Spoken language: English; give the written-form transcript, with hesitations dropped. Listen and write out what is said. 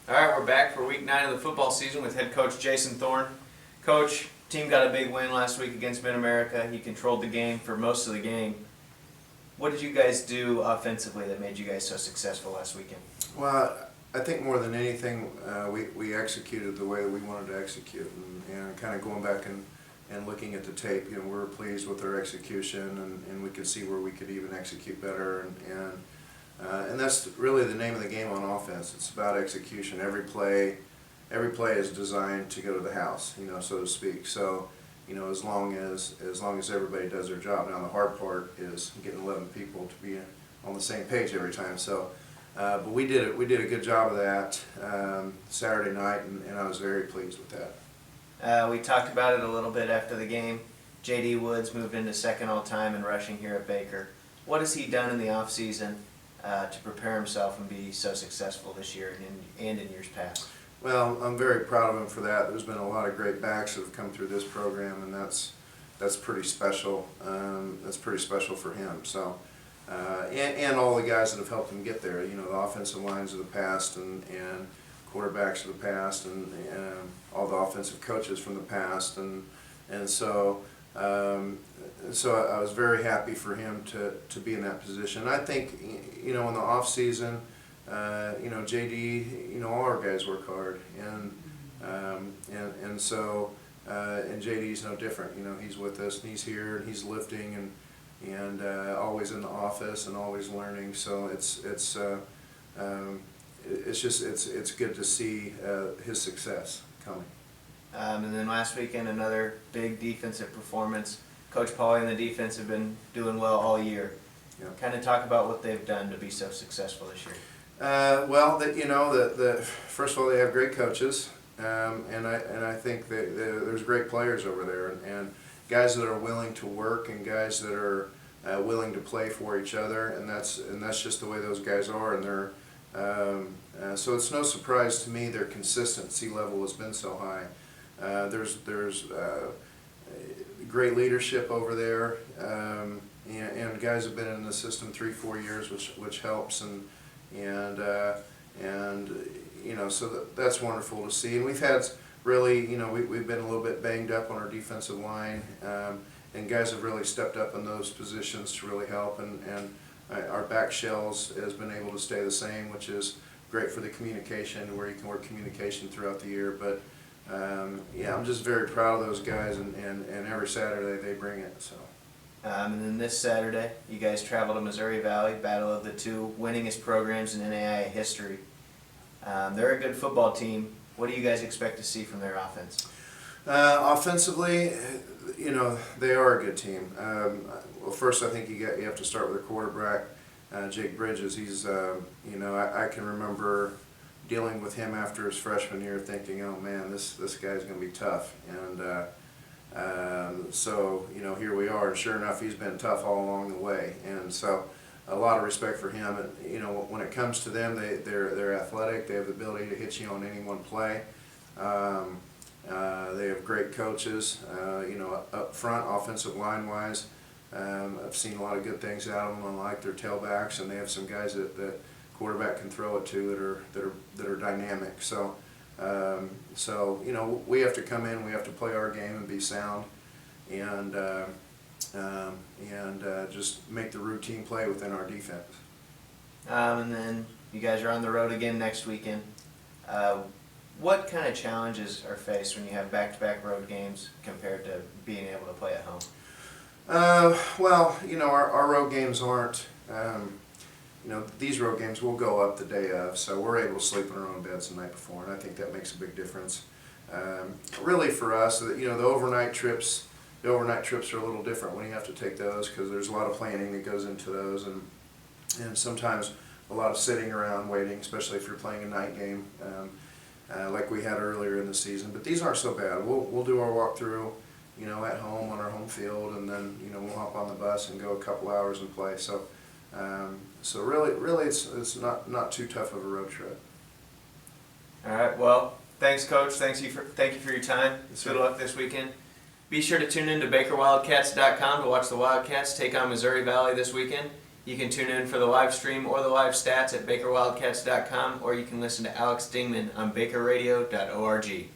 All right, we're back for week 9 of the football season with head coach Jason Thorne. Coach, team got a big win last week against Mid-America. He controlled the game for most of the game. What did you guys do offensively that made you guys so successful last weekend? Well, I think more than anything, we executed the way that we wanted to execute, and kind of going back and looking at the tape, we were pleased with our execution, and we could see where we could even execute better, and that's really the name of the game on offense. It's about execution. Every play is designed to go to the house, so to speak. So, as long as everybody does their job. Now the hard part is getting 11 people to be on the same page every time. So, but we did a good job of that Saturday night, and I was very pleased with that. We talked about it a little bit after the game. J.D. Woods moved into second all-time in rushing here at Baker. What has he done in the off-season to prepare himself and be so successful this year and in years past? Well, I'm very proud of him for that. There's been a lot of great backs that have come through this program, and that's pretty special. That's pretty special for him. So, and all the guys that have helped him get there. The offensive lines of the past, and quarterbacks of the past, and all the offensive coaches from the past, and so I was very happy for him to be in that position. I think in the off season. JD, all our guys work hard, and so JD's no different. He's with us, and he's here, and he's lifting, and always in the office, and always learning. So it's good to see his success coming. And then last weekend, another big defensive performance. Coach Pauly and the defense have been doing well all year. Yeah. Kind of talk about what they've done to be so successful this year. Well, first of all, they have great coaches, and I think there's great players over there, and guys that are willing to work, and guys that are willing to play for each other, and that's just the way those guys are, and they're so it's no surprise to me their consistency level has been so high. There's great leadership over there, and guys have been in the system 3-4 years, which helps, and so that's wonderful to see. And we've had really, we've been a little bit banged up on our defensive line, and guys have really stepped up in those positions to really help. And our back shells has been able to stay the same, which is great for the communication, where you can work communication throughout the year. But I'm just very proud of those guys, and every Saturday they bring it. So. And then this Saturday, you guys travel to Missouri Valley, battle of the two winningest programs in NAIA history. They're a good football team. What do you guys expect to see from their offense? Offensively, they are a good team. Well, first I think you have to start with a quarterback, Jake Bridges. He's, I can remember dealing with him after his freshman year, thinking, oh man, this guy's going to be tough, and. So here we are, and sure enough, he's been tough all along the way, and so a lot of respect for him. And when it comes to them, they're athletic. They have the ability to hit you on any one play. They have great coaches. Up front, offensive line wise, I've seen a lot of good things out of them. I like their tailbacks, and they have some guys that quarterback can throw it to that are dynamic. So we have to come in, we have to play our game and be sound, and just make the routine play within our defense. And then you guys are on the road again next weekend. What kind of challenges are faced when you have back-to-back road games compared to being able to play at home? Well, our road games aren't. These road games will go up the day of, so we're able to sleep in our own beds the night before, and I think that makes a big difference. Really for us, the overnight trips are a little different when you have to take those, because there's a lot of planning that goes into those, and sometimes a lot of sitting around waiting, especially if you're playing a night game like we had earlier in the season. But these aren't so bad. We'll do our walkthrough, at home on our home field, and then we'll hop on the bus and go a couple hours and play. So really, it's not too tough of a road trip. All right. Well, thanks, Coach. Thank you for your time. Good luck this weekend. Be sure to tune in to BakerWildcats.com to watch the Wildcats take on Missouri Valley this weekend. You can tune in for the live stream or the live stats at BakerWildcats.com, or you can listen to Alex Dingman on BakerRadio.org.